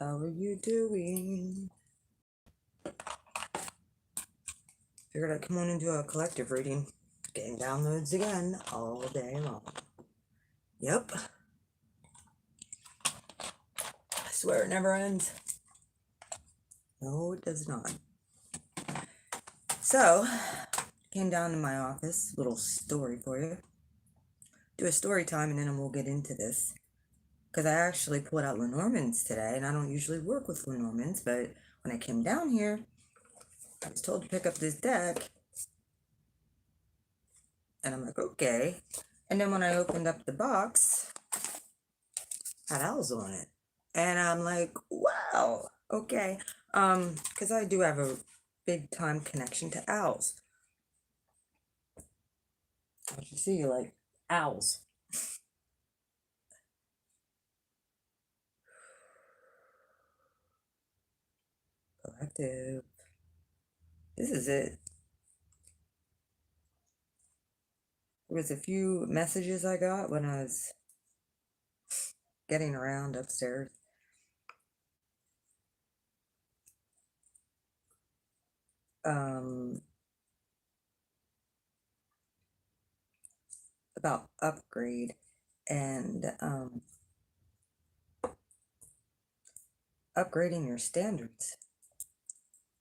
How are you doing? Figured I'd come on and do a collective reading. Getting downloads again all day long. Yep. I swear it never ends. No, it does not. So, came down to my office. Little story for you. Do a story time and then we'll get into this. Because I actually pulled out Lenormands today, and I don't usually work with Lenormands, but when I came down here, I was told to pick up this deck. And I'm like, okay. And then when I opened up the box, had owls on it. And I'm like, wow, okay. Because I do have a big time connection to owls. As you see, like owls. Collective. This is it. There was a few messages I got when I was getting around upstairs. About upgrade and upgrading your standards,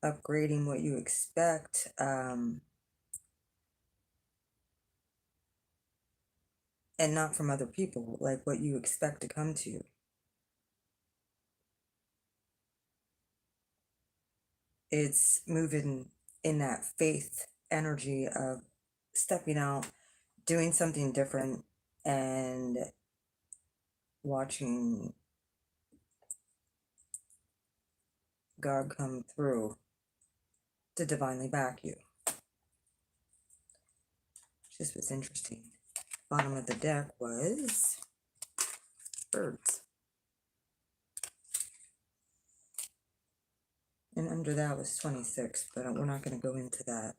upgrading what you expect, and not from other people, like what you expect to come to you. It's moving in that faith energy of stepping out, doing something different, and watching God come through to divinely back you. This was interesting. Bottom of the deck was birds. And under that was 26, but we're not going to go into that.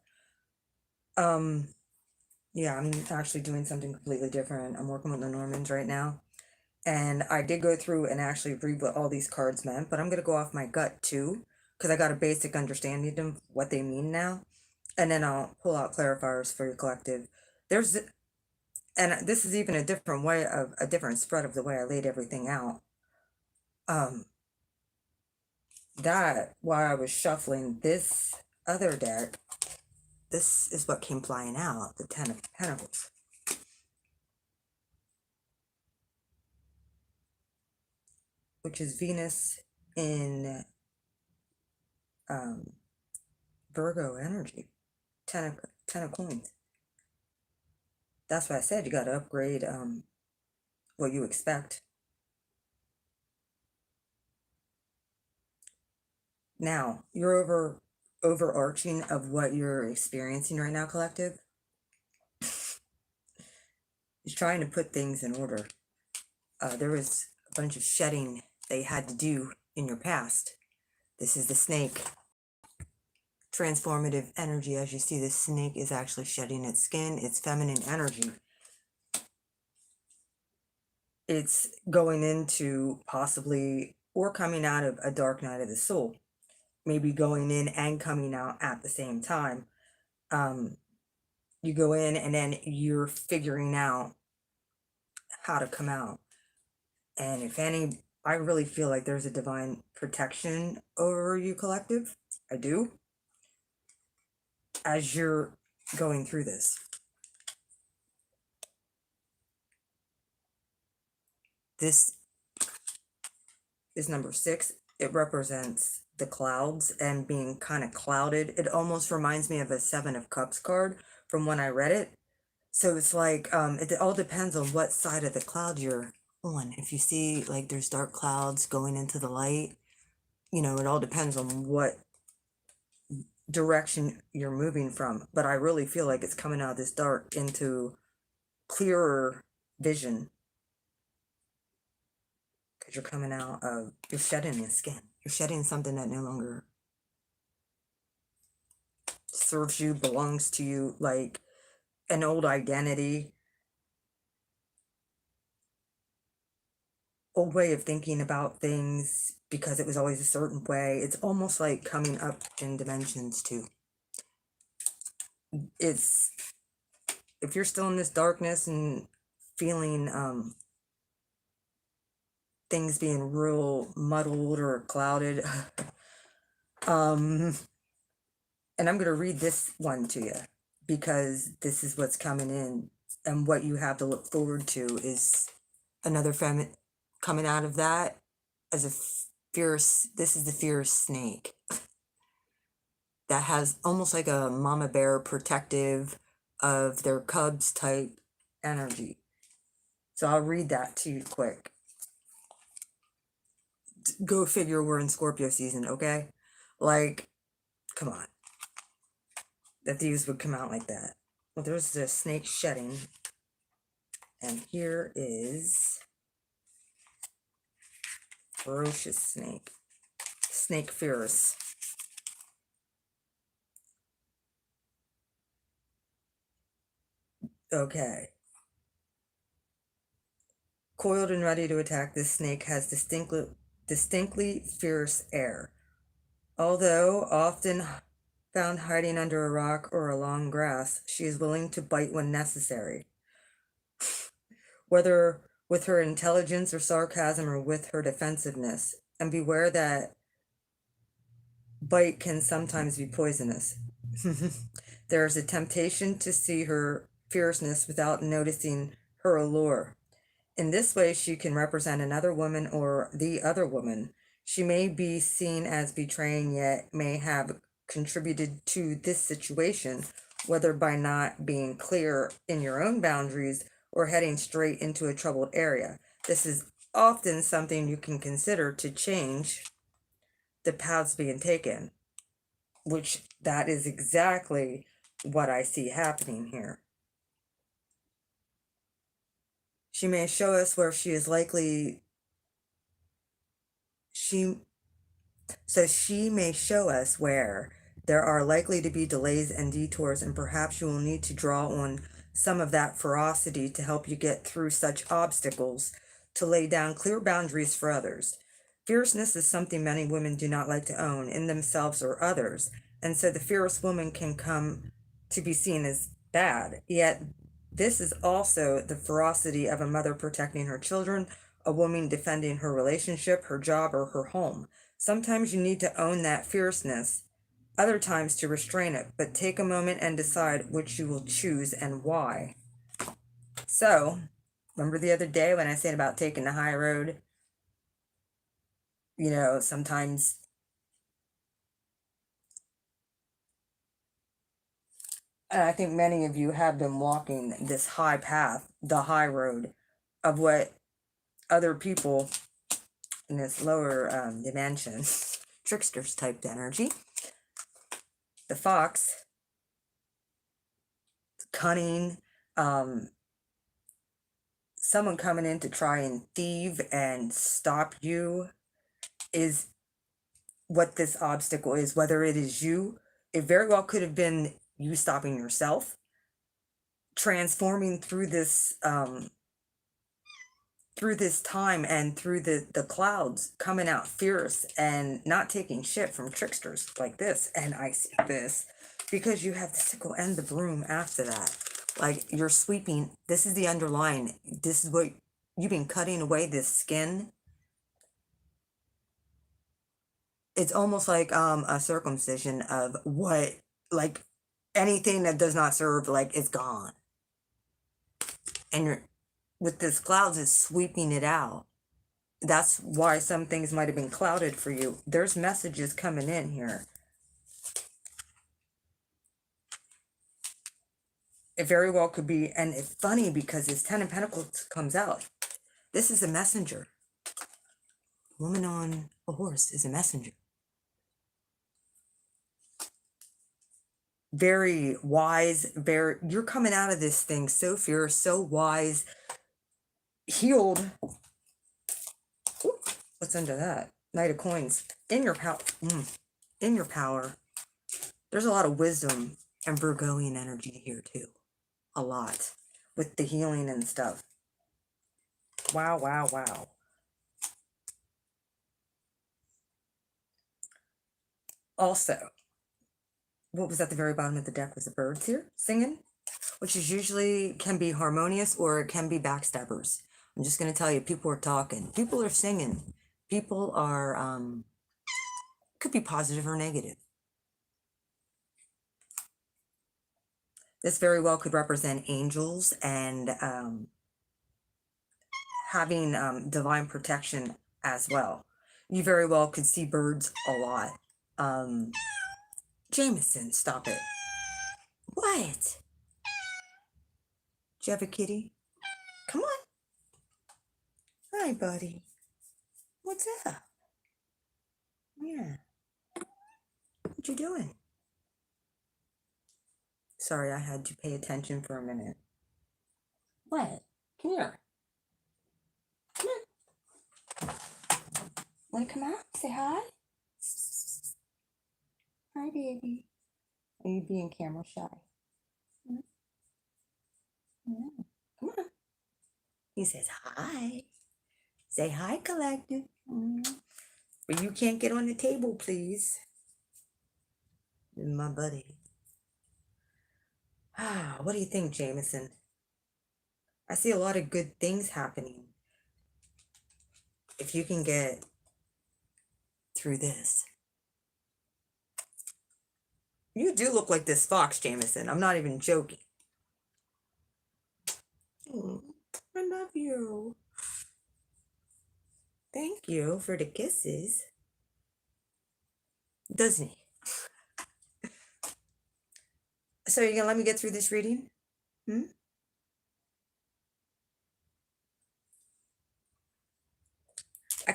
Yeah, I'm actually doing something completely different. I'm working with the Normans right now. And I did go through and actually read what all these cards meant, but I'm going to go off my gut too, because I got a basic understanding of what they mean now. And then I'll pull out clarifiers for your collective. And this is even a different way of a different spread of the way I laid everything out. That while I was shuffling this other deck, this is what came flying out, the 10 of Pentacles. Which is Venus in Virgo energy. 10 of coins. That's why I said you got to upgrade what you expect. Now, you're overarching of what you're experiencing right now, collective. Is trying to put things in order. There was a bunch of shedding they had to do in your past. This is the snake. Transformative energy. As you see, this snake is actually shedding its skin. It's feminine energy. It's going into possibly or coming out of a dark night of the soul. Maybe going in and coming out at the same time. You go in and then you're figuring out how to come out. And if any, I really feel like there's a divine protection over you, collective. I do. As you're going through this. This is number 6. It represents the clouds and being kind of clouded. It almost reminds me of a 7 of Cups card from when I read it. So it's like, it all depends on what side of the cloud you're on. If you see like there's dark clouds going into the light, you know, it all depends on what direction you're moving from. But I really feel like it's coming out of this dark into clearer vision. Because you're coming out of, you're shedding your skin. You're shedding something that no longer serves you, belongs to you, like an old identity. old way of thinking about things because it was always a certain way. It's almost like coming up in dimensions too. It's, if you're still in this darkness and feeling things being real muddled or clouded, and I'm going to read this one to you because this is what's coming in, and what you have to look forward to is another coming out of that as a fierce, this is the fierce snake that has almost like a mama bear protective of their cubs type energy. So I'll read that to you quick. Go figure, we're in Scorpio season, okay? Like, come on. That these would come out like that. Well, there's the snake shedding. And here is ferocious snake. Snake fierce. Okay. Coiled and ready to attack, this snake has distinctly fierce air. Although often found hiding under a rock or along grass, she is willing to bite when necessary. Whether with her intelligence or sarcasm or with her defensiveness. And beware that bite can sometimes be poisonous. There is a temptation to see her fierceness without noticing her allure. In this way, she can represent another woman or the other woman. She may be seen as betraying, yet may have contributed to this situation, whether by not being clear in your own boundaries or heading straight into a troubled area. This is often something you can consider to change the paths being taken, which that is exactly what I see happening here. She may show us where she is likely, she may show us where there are likely to be delays and detours, and perhaps you will need to draw on some of that ferocity to help you get through such obstacles, to lay down clear boundaries for others. Fierceness is something many women do not like to own in themselves or others, and so the fierce woman can come to be seen as bad. Yet this is also the ferocity of a mother protecting her children, a woman defending her relationship, her job, or her home. Sometimes you need to own that fierceness, other times to restrain it, but take a moment and decide which you will choose and why. So, remember the other day when I said about taking the high road? You know, sometimes and I think many of you have been walking this high path, the high road of what other people in this lower dimension, tricksters type energy. The fox, cunning, someone coming in to try and thieve and stop you is what this obstacle is. Whether it is you, it very well could have been you stopping yourself, transforming through this time and through the clouds, coming out fierce and not taking shit from tricksters like this. And I see this because you have the sickle and the broom after that. Like, you're sweeping, this is the underlying, this is what you've been cutting away, this skin. It's almost like a circumcision of what, like, anything that does not serve, like, is gone. And you're, with this clouds, is sweeping it out. That's why some things might have been clouded for you. There's messages coming in here. It very well could be, and it's funny because this 10 of Pentacles comes out. This is a messenger. Woman on a horse is a messenger. Very wise, you're coming out of this thing so fierce, so wise, healed. Ooh, what's under that? Knight of Coins. In your power. In your power. There's a lot of wisdom and Virgoian energy here too. A lot. With the healing and stuff. Wow, wow, wow. Also, what was at the very bottom of the deck was the birds here singing, which is usually can be harmonious or it can be backstabbers. I'm just gonna tell you, people are talking, people are singing, people are could be positive or negative. This very well could represent angels and having divine protection as well. You very well could see birds a lot. Jameson, stop it. What? Do you have a kitty? Come on. Hi, buddy. What's up? Yeah. What you doing? Sorry, I had to pay attention for a minute. What? Come here. Come here. Wanna come out? Say hi? Hi, baby. Are you being camera shy? Yeah. Come on. He says hi. Say hi, collective. But you can't get on the table, please. My buddy. What do you think, Jameson? I see a lot of good things happening. If you can get through this. You do look like this fox, Jameson. I'm not even joking. I love you. Thank you for the kisses. Doesn't he? So you're gonna let me get through this reading? I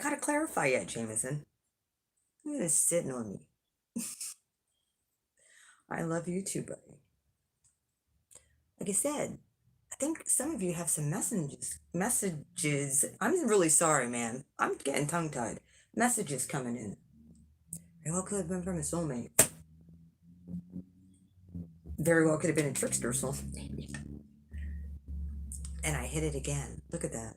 gotta clarify yet, Jameson. You're just sitting on me. I love you too, buddy. Like I said, I think some of you have some messages. I'm really sorry, man. I'm getting tongue-tied. Messages coming in. Very well could have been from a soulmate. Very well could have been a trickster soulmate. And I hit it again. Look at that.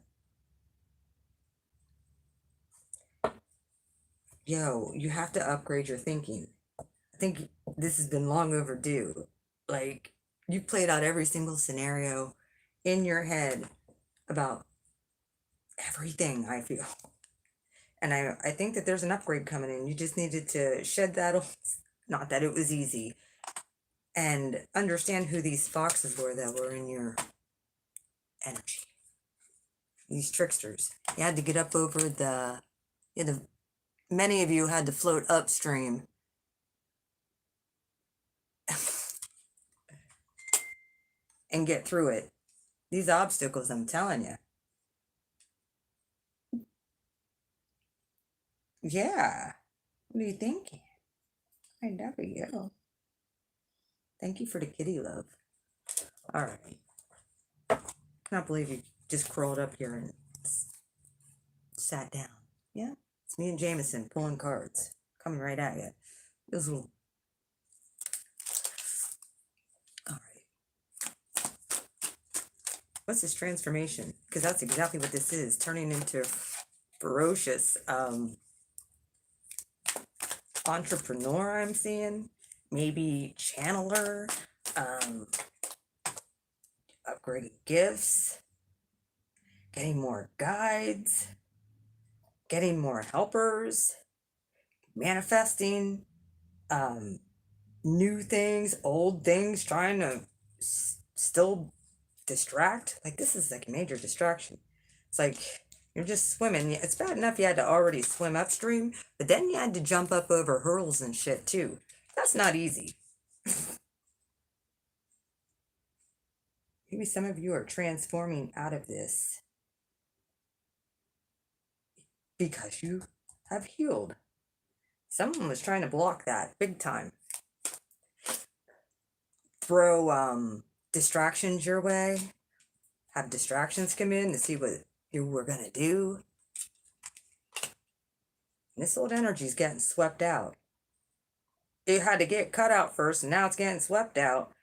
Yo, you have to upgrade your thinking. I think this has been long overdue. Like, you played out every single scenario in your head about everything, I feel. And I think that there's an upgrade coming in. You just needed to shed that off. Not that it was easy. And understand who these foxes were that were in your energy. These tricksters. You had to get up over many of you had to float upstream. And get through it. These obstacles, I'm telling you. Yeah. What are you thinking? I never you. Thank you for the kitty love. All right. Cannot believe you just crawled up here and sat down. Yeah. It's me and Jameson pulling cards. Coming right at you. This little. All right. What's this transformation? Because that's exactly what this is. Turning into ferocious entrepreneur, I'm seeing. Maybe channeler. Upgrading gifts. Getting more guides. Getting more helpers. Manifesting new things, old things, trying to still distract. Like, this is like a major distraction. It's like you're just swimming. It's bad enough you had to already swim upstream, but then you had to jump up over hurdles and shit too. That's not easy. Maybe some of you are transforming out of this because you have healed. Someone was trying to block that big time. Throw distractions your way. Have distractions come in to see what you were gonna do. And this old energy is getting swept out. It had to get cut out first, and now it's getting swept out.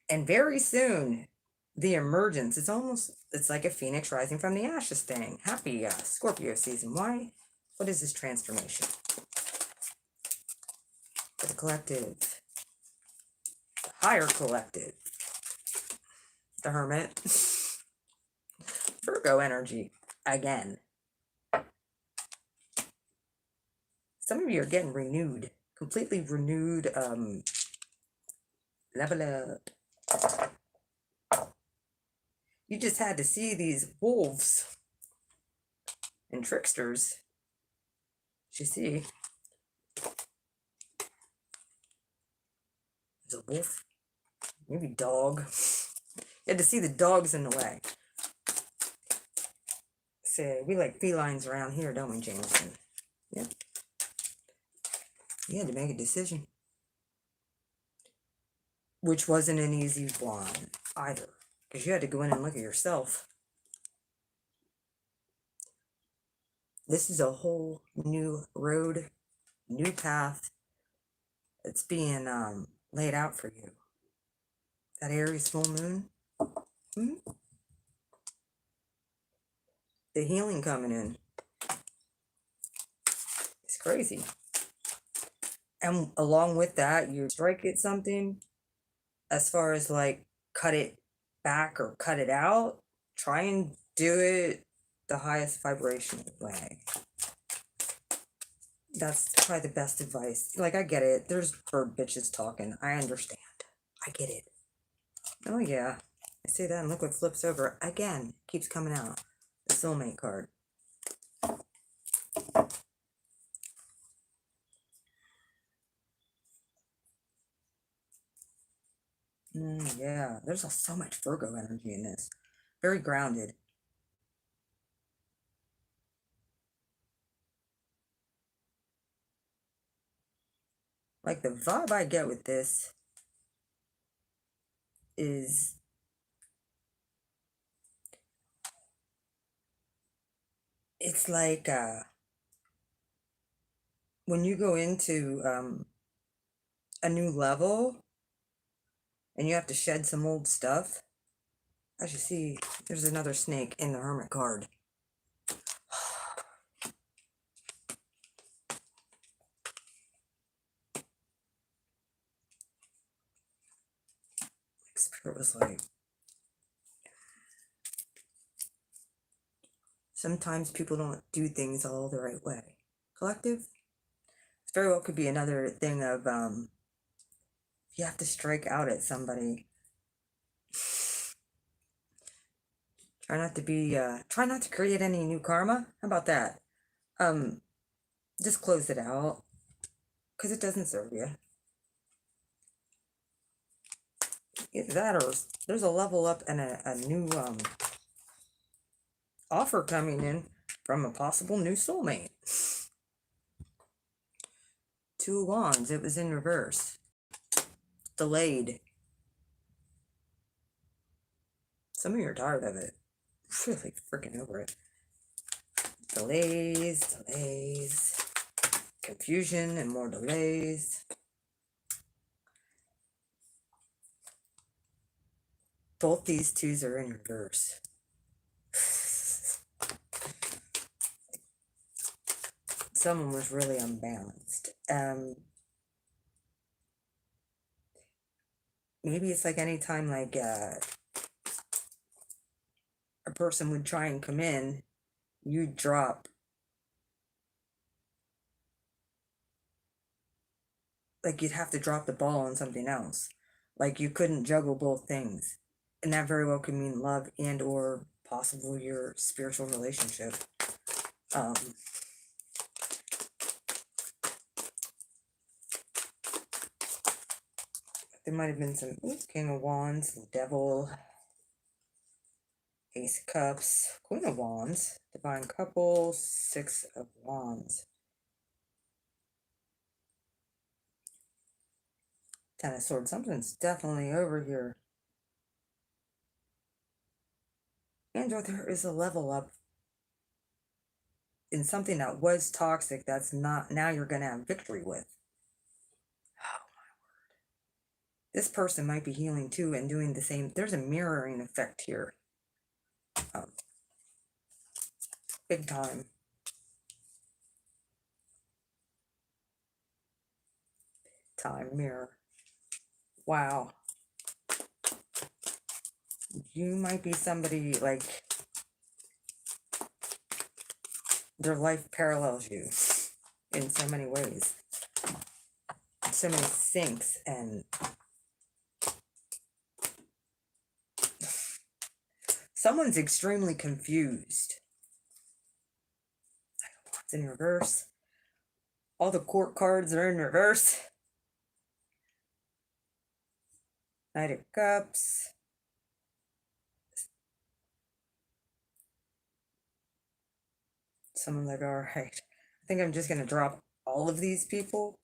And very soon, the emergence, it's like a phoenix rising from the ashes thing. Happy Scorpio season. Why? What is this transformation? for the collective, the higher collective, the Hermit, Virgo energy, again. Some of you are getting renewed, completely renewed, level up. You just had to see these wolves and tricksters. You see, there's a wolf, maybe dog. You had to see the dogs in the way. Say, we like felines around here, don't we, Jameson? Yeah. You had to make a decision. Which wasn't an easy one either, because you had to go in and look at yourself. This is a whole new road, new path that's being laid out for you. That Aries full moon, the healing coming in. It's crazy. And along with that, you strike at something as far as like cut it back or cut it out. Try and do it the highest vibrational way. That's probably the best advice. Like, I get it. There's bird bitches talking. I understand. I get it. Oh, yeah. I say that and look what flips over. Again, keeps coming out. The soulmate card. Yeah, there's so much Virgo energy in this. Very grounded. Like, the vibe I get with this is it's like when you go into a new level and you have to shed some old stuff. As you see, there's another snake in the Hermit card. Spirit was like, sometimes people don't do things all the right way. Collective, it very well could be another thing of you have to strike out at somebody. Try not to be try not to create any new karma. How about that? Just close it out, because it doesn't serve you. Either that, or there's a level up and a new offer coming in from a possible new soulmate. Two of Wands, it was in reverse. Delayed. Some of you are tired of it. Really freaking over it. Delays, confusion and more delays. Both these twos are in reverse. Someone was really unbalanced. Maybe it's like anytime like a person would try and come in, you'd drop. Like, you'd have to drop the ball on something else. Like, you couldn't juggle both things. And that very well could mean love and or possible your spiritual relationship. There might have been some King of Wands, the Devil, Ace of Cups, Queen of Wands, Divine Couple, Six of Wands. Ten of Swords. Something's definitely over here. And there is a level up in something that was toxic that's not, now you're going to have victory with. Oh, my word. This person might be healing too and doing the same. There's a mirroring effect here. Big time. time mirror. Wow. You might be somebody like their life parallels you in so many ways, so many syncs, and someone's extremely confused. It's in reverse. All the court cards are in reverse. Knight of Cups. Someone like, all right, I think I'm just going to drop all of these people.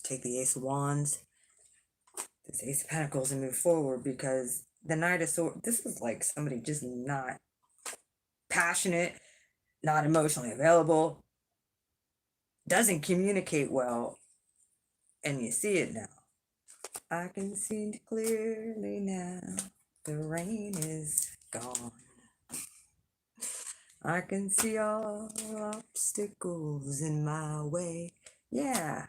Take the Ace of Wands, this Ace of Pentacles, and move forward, because the Knight of Swords, this is like somebody just not passionate, not emotionally available, doesn't communicate well, and you see it now. I can see clearly now, the rain is gone. I can see all obstacles in my way. Yeah.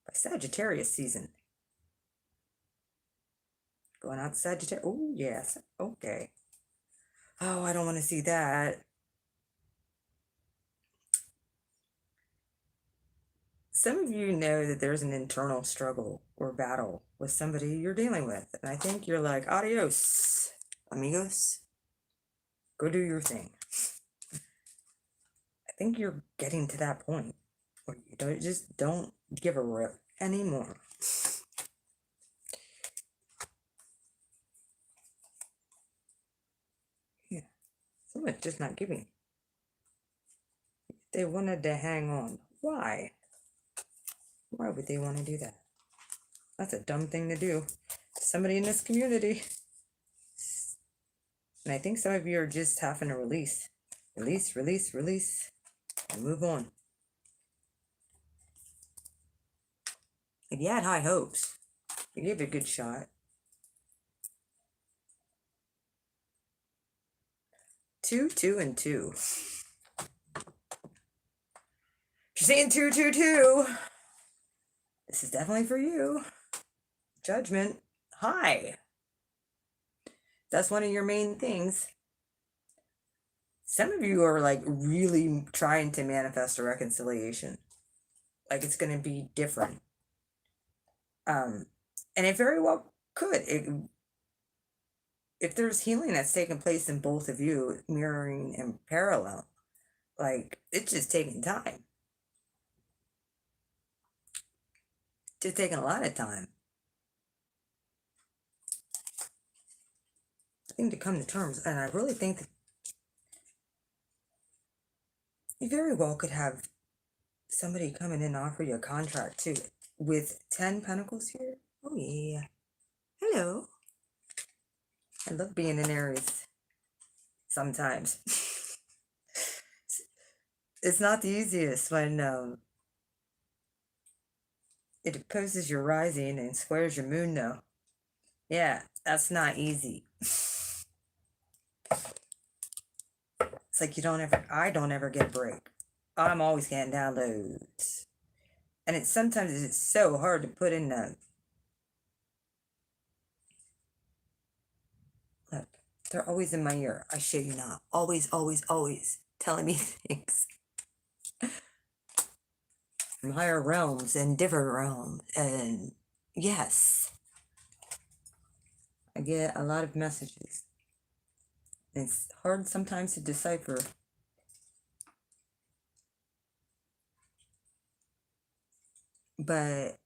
By Sagittarius season. Going out to Sagittarius. Oh, yes. Okay. Oh, I don't want to see that. Some of you know that there's an internal struggle or battle with somebody you're dealing with. And I think you're like, adios, amigos. Go do your thing. I think you're getting to that point where you don't give a rip anymore. Yeah, someone's just not giving. They wanted to hang on. Why? Why would they want to do that? That's a dumb thing to do. Somebody in this community. And I think some of you are just having to release, and move on. If you had high hopes, you gave it a good shot. 2, 2, and 2. If you're seeing 2, 2, 2, this is definitely for you. Judgment. Hi. That's one of your main things. Some of you are like really trying to manifest a reconciliation. Like it's going to be different. And it very well could. If there's healing that's taking place in both of you, mirroring and parallel, like it's just taking time. Just taking a lot of time. I think to come to terms, and I really think that you very well could have somebody come in and offer you a contract too. With 10 Pentacles here. Oh yeah. Hello. I love being in Aries. Sometimes. It's not the easiest when it opposes your rising and squares your moon though. Yeah, that's not easy. It's like I don't ever get a break. I'm always getting downloads. And sometimes it's so hard to put in the... Look, they're always in my ear. I shit you not. Always, always, always telling me things. From higher realms and different realms. And yes, I get a lot of messages. It's hard sometimes to decipher. But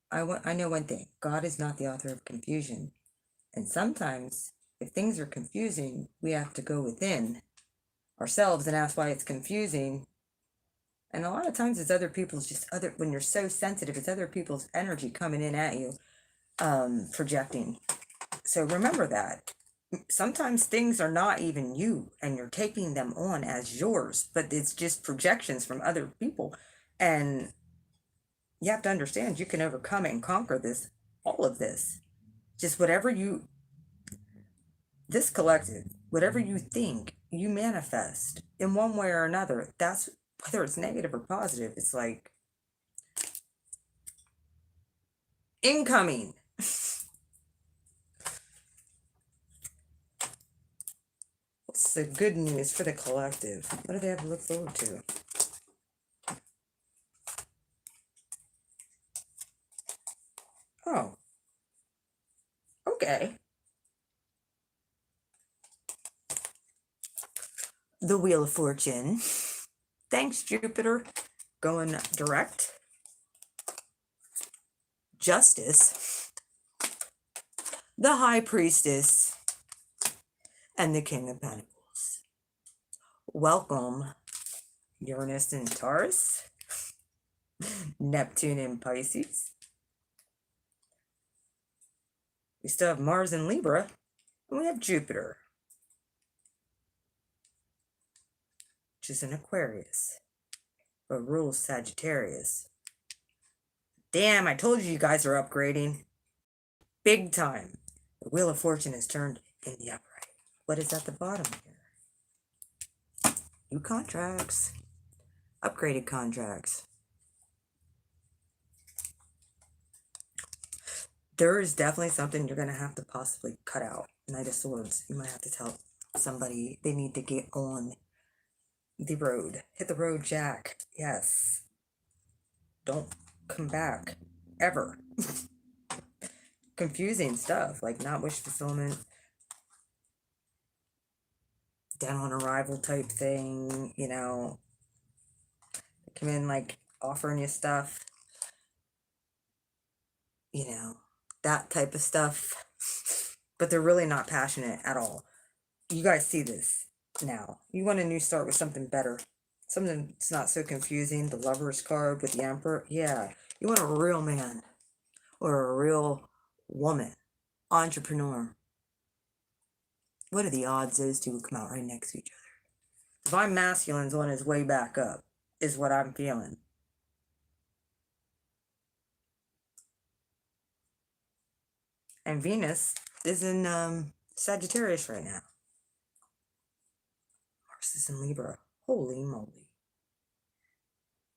I know one thing. God is not the author of confusion. And sometimes, if things are confusing, we have to go within ourselves and ask why it's confusing. And a lot of times it's other people's when you're so sensitive, it's other people's energy coming in at you, projecting. So remember that. Sometimes things are not even you and you're taking them on as yours, but it's just projections from other people. And you have to understand you can overcome it and conquer all of this. Just this collective, whatever you think, you manifest in one way or another. That's whether it's negative or positive, it's like incoming. What's the good news for the collective? What do they have to look forward to? Oh, okay. The Wheel of Fortune. Thanks, Jupiter. Going direct. Justice. The High Priestess. And the King of Pentacles. Welcome, Uranus and Taurus. Neptune and Pisces. We still have Mars in Libra. And we have Jupiter, which is in Aquarius, but rules Sagittarius. Damn, I told you guys are upgrading. Big time. The Wheel of Fortune is turned in the upright. What is at the bottom here? New contracts. Upgraded contracts. There is definitely something you're going to have to possibly cut out. Knight of Swords. You might have to tell somebody they need to get on the road. Hit the road, Jack. Yes. Don't come back. Ever. Confusing stuff, like not wish fulfillment. Dead on arrival type thing, you know. Come in like offering you stuff. You know, that type of stuff. But they're really not passionate at all. You guys see this now. You want a new start with something better. Something that's not so confusing. The Lover's card with the Emperor. Yeah. You want a real man. Or a real woman. Entrepreneur. What are the odds those two will come out right next to each other? Divine Masculine's on his way back up. Is what I'm feeling. And Venus is in Sagittarius right now. Mars is in Libra. Holy moly.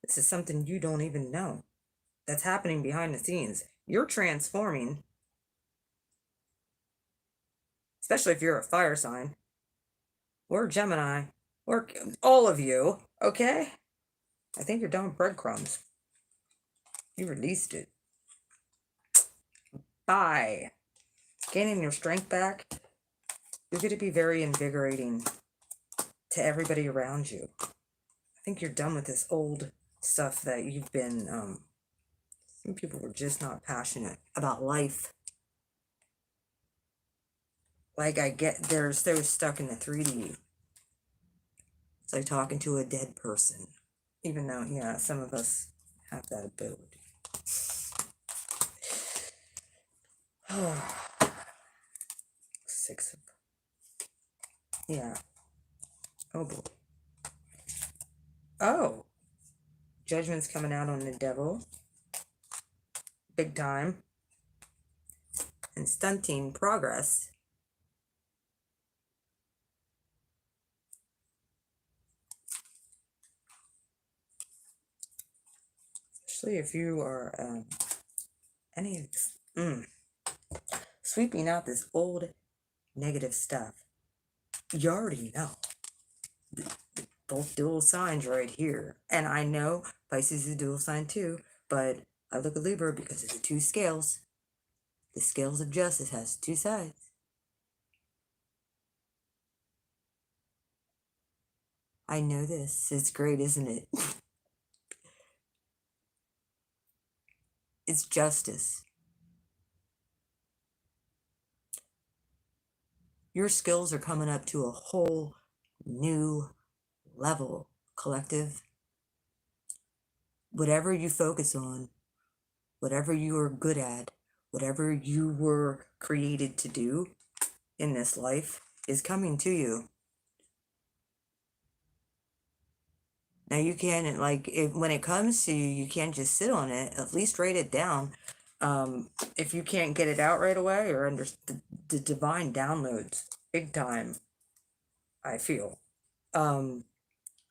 This is something you don't even know. That's happening behind the scenes. You're transforming. Especially if you're a fire sign. Or Gemini. Or all of you. Okay? I think you're done with breadcrumbs. You released it. Bye. Gaining your strength back. You're going to be very invigorating to everybody around you. I think you're done with this old stuff that you've been, some people were just not passionate about life. Like I get, they're so stuck in the 3D. It's like talking to a dead person. Even though, yeah, some of us have that ability. Six of, yeah. Oh boy. Oh. Judgment's coming out on the devil. Big time. And stunting progress. Especially if you are any of this, sweeping out this old negative stuff. You already know. Both dual signs right here. And I know Pisces is a dual sign too, but I look at Libra because it's the two scales. The scales of justice has two sides. I know this. It's great, isn't it? It's justice. Your skills are coming up to a whole new level, collective. Whatever you focus on, whatever you are good at, whatever you were created to do in this life is coming to you. Now you can't, like, when it comes to you, you can't just sit on it. At least write it down. If you can't get it out right away, or under the divine downloads, big time, I feel.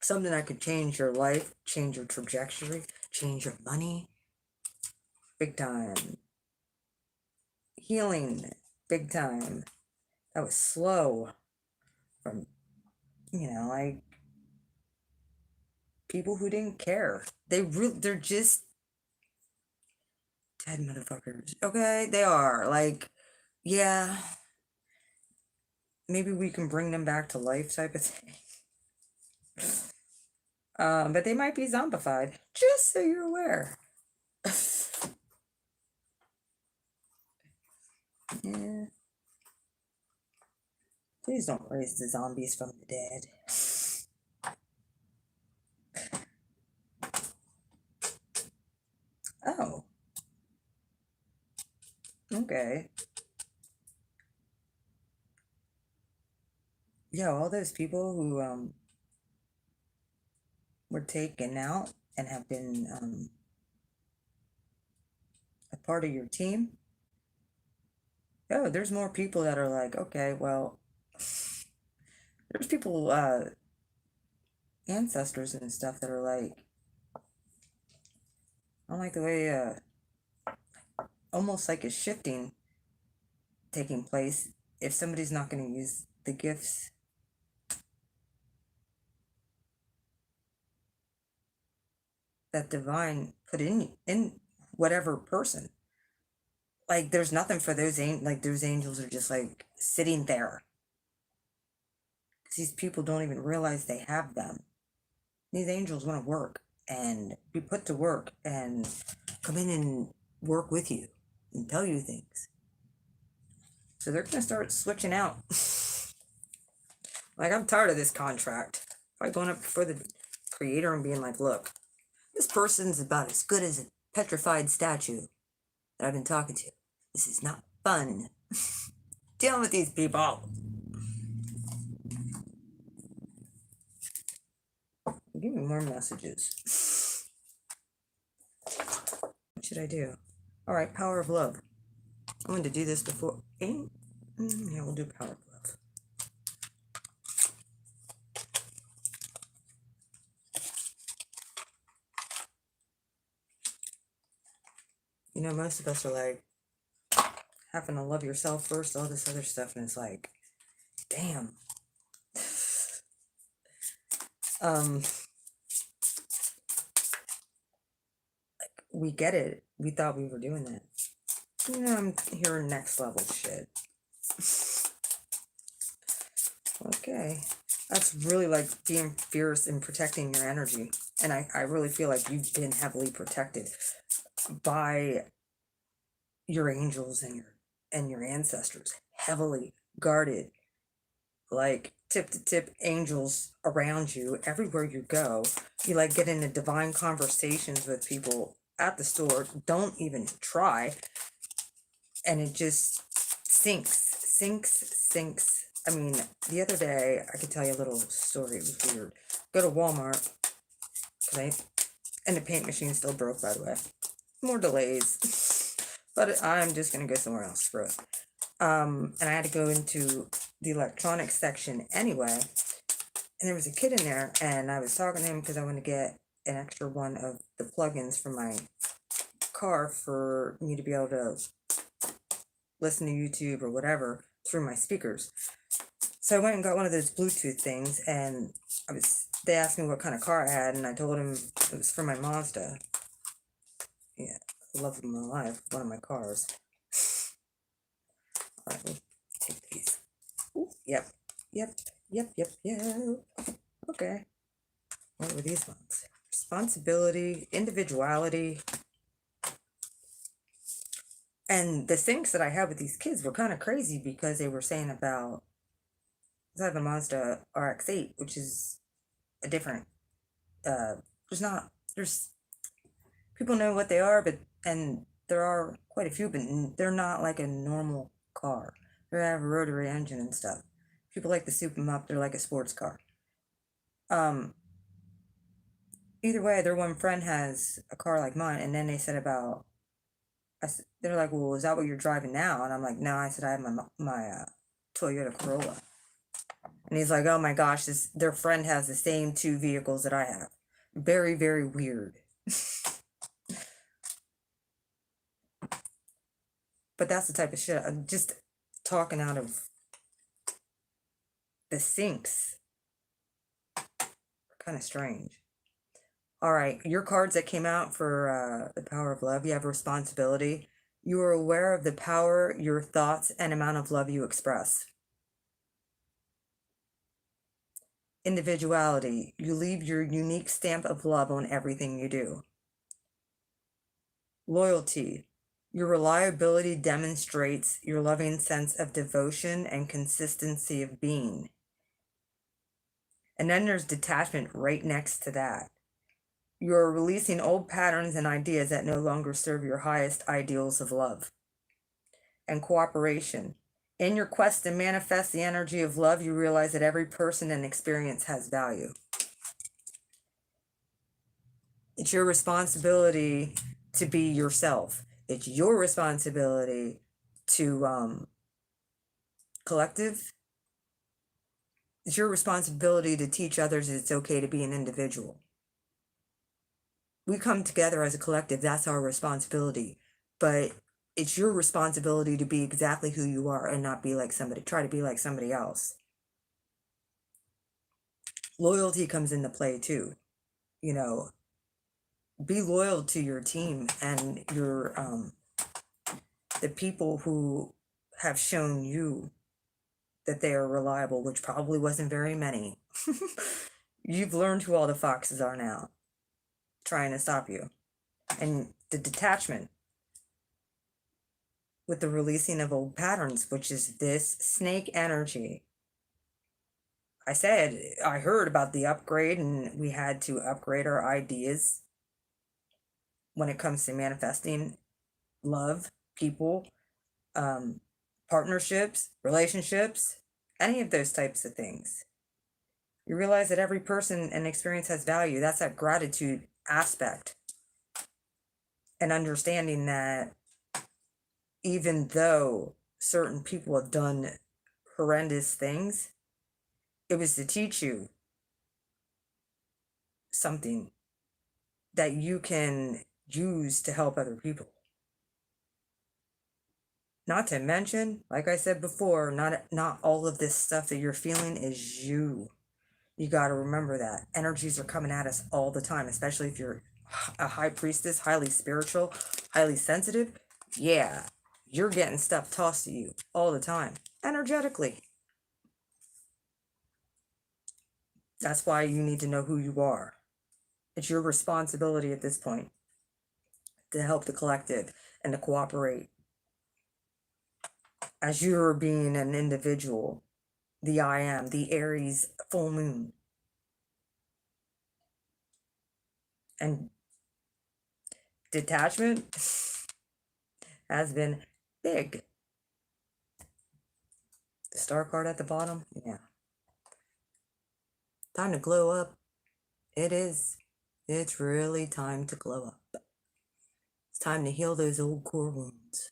Something that could change your life, change your trajectory, change your money, big time. Healing, big time. That was slow from, like people who didn't care. They're just dead motherfuckers. Okay, they are. Like, yeah, maybe we can bring them back to life type of thing. But they might be zombified, just so you're aware. Yeah. Please don't raise the zombies from the dead. Oh, okay. Yeah, all those people who were taken out and have been a part of your team. Oh, there's more people that are like, okay, well, there's people, ancestors and stuff that are like, I don't like the way, almost like a shifting taking place if somebody's not going to use the gifts that divine put in whatever person. Like there's nothing for those angels are just like sitting there. 'Cause these people don't even realize they have them. These angels want to work and be put to work and come in and work with you and tell you things. So they're gonna start switching out. Like I'm tired of this contract. Like going up before the creator and being like, look, this person's about as good as a petrified statue that I've been talking to. This is not fun. Dealing with these people. Give me more messages. What should I do? All right, power of love. I wanted to do this before. Yeah, we'll do power of love. Most of us are like having to love yourself first, all this other stuff, and it's like, damn. We get it. We thought we were doing that. I'm hearing next level shit. Okay. That's really like being fierce and protecting your energy. And I really feel like you've been heavily protected by your angels and your ancestors. Heavily guarded. Like tip to tip angels around you everywhere you go. You like get into divine conversations with people at the store. Don't even try. And it just sinks. I mean, the other day, I could tell you a little story. It was weird. Go to Walmart, and the paint machine still broke, by the way. More delays. But I'm just going to go somewhere else. Screw it. And I had to go into the electronics section anyway. And there was a kid in there, and I was talking to him because I wanted to get an extra one of the plugins for my car for me to be able to listen to YouTube or whatever through my speakers. So I went and got one of those Bluetooth things, and they asked me what kind of car I had, and I told them it was for my Mazda. Yeah, love of my life, one of my cars. All right, we'll take these. Ooh, yep. Okay. What were these ones? Responsibility, individuality. And the things that I had with these kids were kind of crazy because they were saying about, I have a Mazda RX-8, which is a different, there's people know what they are, and there are quite a few, but they're not like a normal car. They have a rotary engine and stuff. People like to soup them up. They're like a sports car. Either way, their one friend has a car like mine, and then they said about, they're like, well, is that what you're driving now? And I'm like, no, I said I have my Toyota Corolla. And he's like, oh my gosh, their friend has the same 2 vehicles that I have. Very, very weird. But that's the type of shit. I'm just talking out of the sinks. Kind of strange. All right, your cards that came out for the power of love, you have responsibility. You are aware of the power, your thoughts, and amount of love you express. Individuality, you leave your unique stamp of love on everything you do. Loyalty, your reliability demonstrates your loving sense of devotion and consistency of being. And then there's detachment right next to that. You're releasing old patterns and ideas that no longer serve your highest ideals of love. And cooperation. In your quest to manifest the energy of love, you realize that every person and experience has value. It's your responsibility to be yourself. It's your responsibility to collective. It's your responsibility to teach others it's okay to be an individual. We come together as a collective, that's our responsibility. But it's your responsibility to be exactly who you are and not be like somebody, try to be like somebody else. Loyalty comes into play too. You know, be loyal to your team and your the people who have shown you that they are reliable, which probably wasn't very many. You've learned who all the foxes are now, trying to stop you. And the detachment with the releasing of old patterns, which is this snake energy. I heard about the upgrade, and we had to upgrade our ideas when it comes to manifesting love, people, partnerships, relationships, any of those types of things. You realize that every person and experience has value. That's that gratitude aspect. And understanding that even though certain people have done horrendous things, it was to teach you something that you can use to help other people. Not to mention, like I said before, not all of this stuff that you're feeling is you. You got to remember that. Energies are coming at us all the time, especially if you're a high priestess, highly spiritual, highly sensitive. Yeah, you're getting stuff tossed to you all the time, energetically. That's why you need to know who you are. It's your responsibility at this point to help the collective and to cooperate. As you're being an individual, the I am, the Aries full moon. And detachment has been big. The star card at the bottom, yeah. Time to glow up. It is. It's really time to glow up. It's time to heal those old core wounds.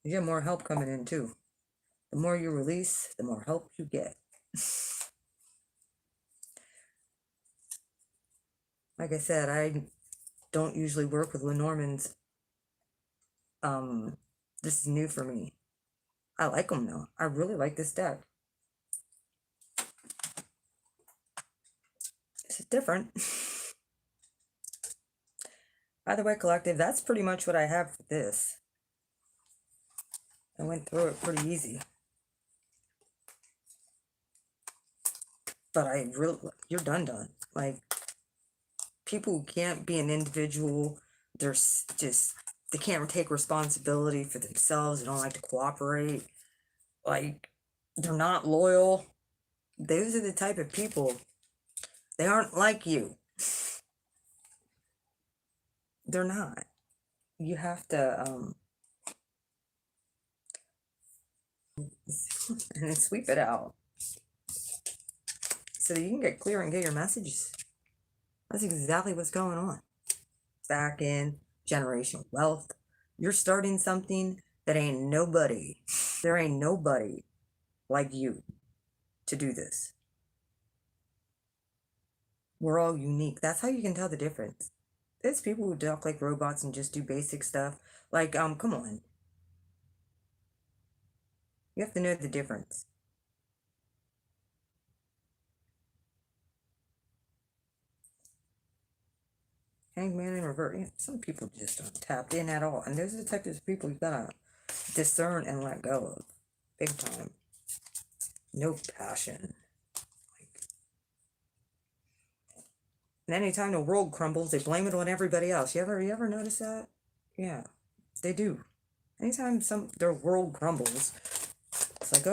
You get more help coming in too. The more you release, the more help you get. Like I said, I don't usually work with Lenormands. This is new for me. I like them though. I really like this deck. This is different. By the way, collective, that's pretty much what I have for this. I went through it pretty easy. But you're done. Like, people who can't be an individual, they can't take responsibility for themselves. They don't like to cooperate. Like, they're not loyal. Those are the type of people. They aren't like you. They're not. You have to, and sweep it out so that you can get clear and get your messages. That's exactly what's going on. Back in generational wealth, You're starting something that ain't nobody. There ain't nobody like you to do this. We're all unique. That's how you can tell the difference. There's people who talk like robots and just do basic stuff. Like, come on. You have to know the difference. Hangman in reverse. You know, some people just aren't tapped in at all. And those are the types of people you gotta discern and let go of. Big time. No passion. And anytime the world crumbles, they blame it on everybody else. You ever notice that? Yeah, they do. Anytime their world crumbles, it's like,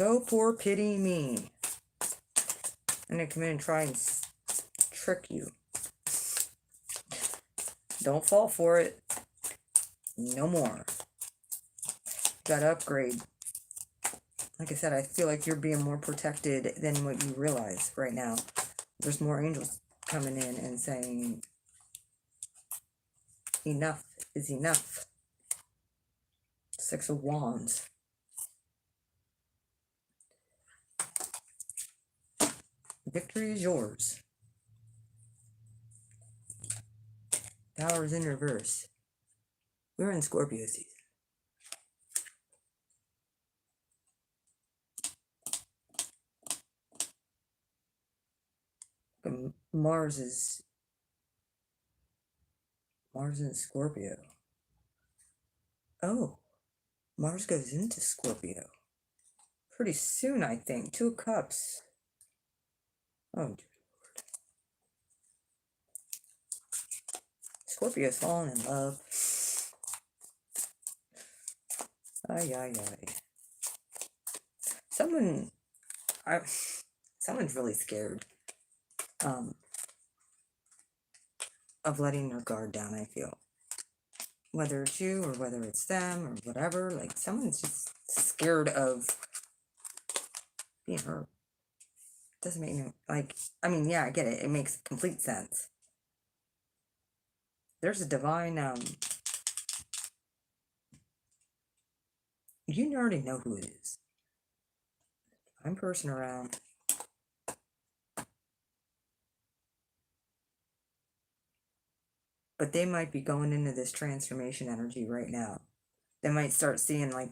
oh, poor pity me. And they come in and try and trick you. Don't fall for it. No more. Gotta upgrade. Like I said, I feel like you're being more protected than what you realize right now. There's more angels coming in and saying, enough is enough. Six of Wands. Victory is yours. Power is in reverse. We're in Scorpio season. Mars in Scorpio. Oh, Mars goes into Scorpio pretty soon, I think. 2 of Cups. Oh, Scorpio's falling in love. Ay, ay, ay. Someone's really scared of letting their guard down, I feel. Whether it's you or whether it's them or whatever, like someone's just scared of being hurt. Doesn't make no, like, I mean, yeah, I get it. It makes complete sense. There's a divine, you already know who it is. I'm person around. But they might be going into this transformation energy right now. They might start seeing like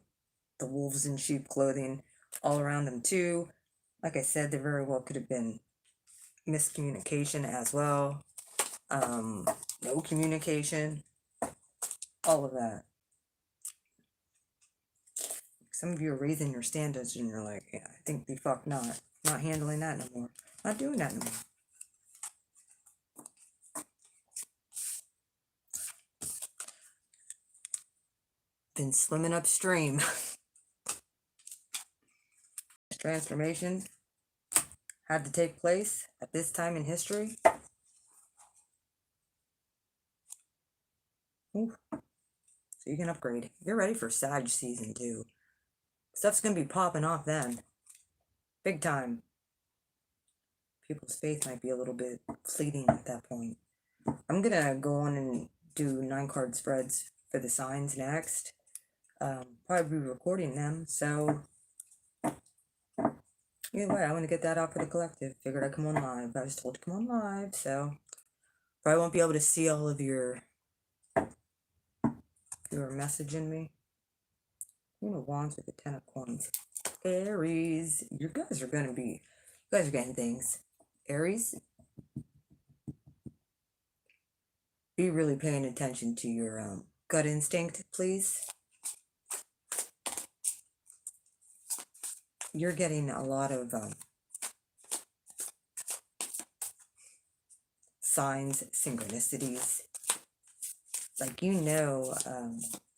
the wolves in sheep clothing all around them too. Like I said, there very well could have been miscommunication as well. No communication. All of that. Some of you are raising your standards and you're like, yeah, I think the fuck not. Not handling that no more. Not doing that no more. Been swimming upstream. Transformation had to take place at this time in history. Ooh. So you can upgrade. You're ready for Sag season too. Stuff's gonna be popping off then. Big time. People's faith might be a little bit fleeting at that point. I'm gonna go on and do 9-card spreads for the signs next. Probably be recording them, so either way, I want to get that out for the collective. Figured I'd come on live. I was told to come on live, so probably won't be able to see all of your messaging me. Queen of Wands with the 10 of Coins. Aries, you guys are getting things. Aries, be really paying attention to your gut instinct, please. You're getting a lot of signs, synchronicities. Like,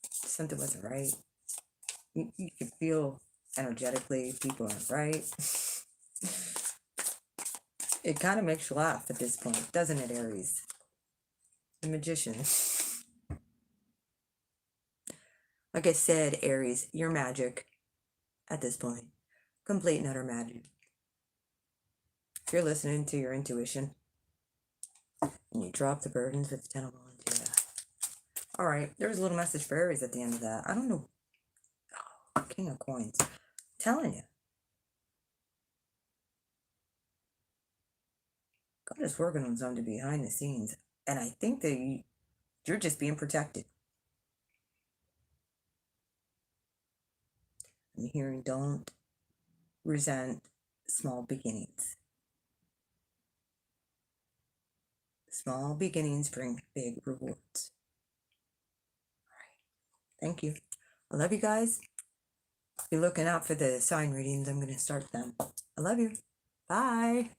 something wasn't right. You can feel energetically people aren't right. It kind of makes you laugh at this point, doesn't it, Aries? The Magician. Like I said, Aries, you're magic at this point. Complete and utter magic. If you're listening to your intuition and you drop the burdens with the 10 of Wands, yeah. All right, there's a little message for Aries at the end of that. I don't know. Oh, King of Coins. I'm telling you. God is working on something behind the scenes. And I think that you're just being protected. I'm hearing don't resent small beginnings. Small beginnings bring big rewards. All right. Thank you. I love you guys. Be looking out for the sign readings. I'm going to start them. I love you. Bye.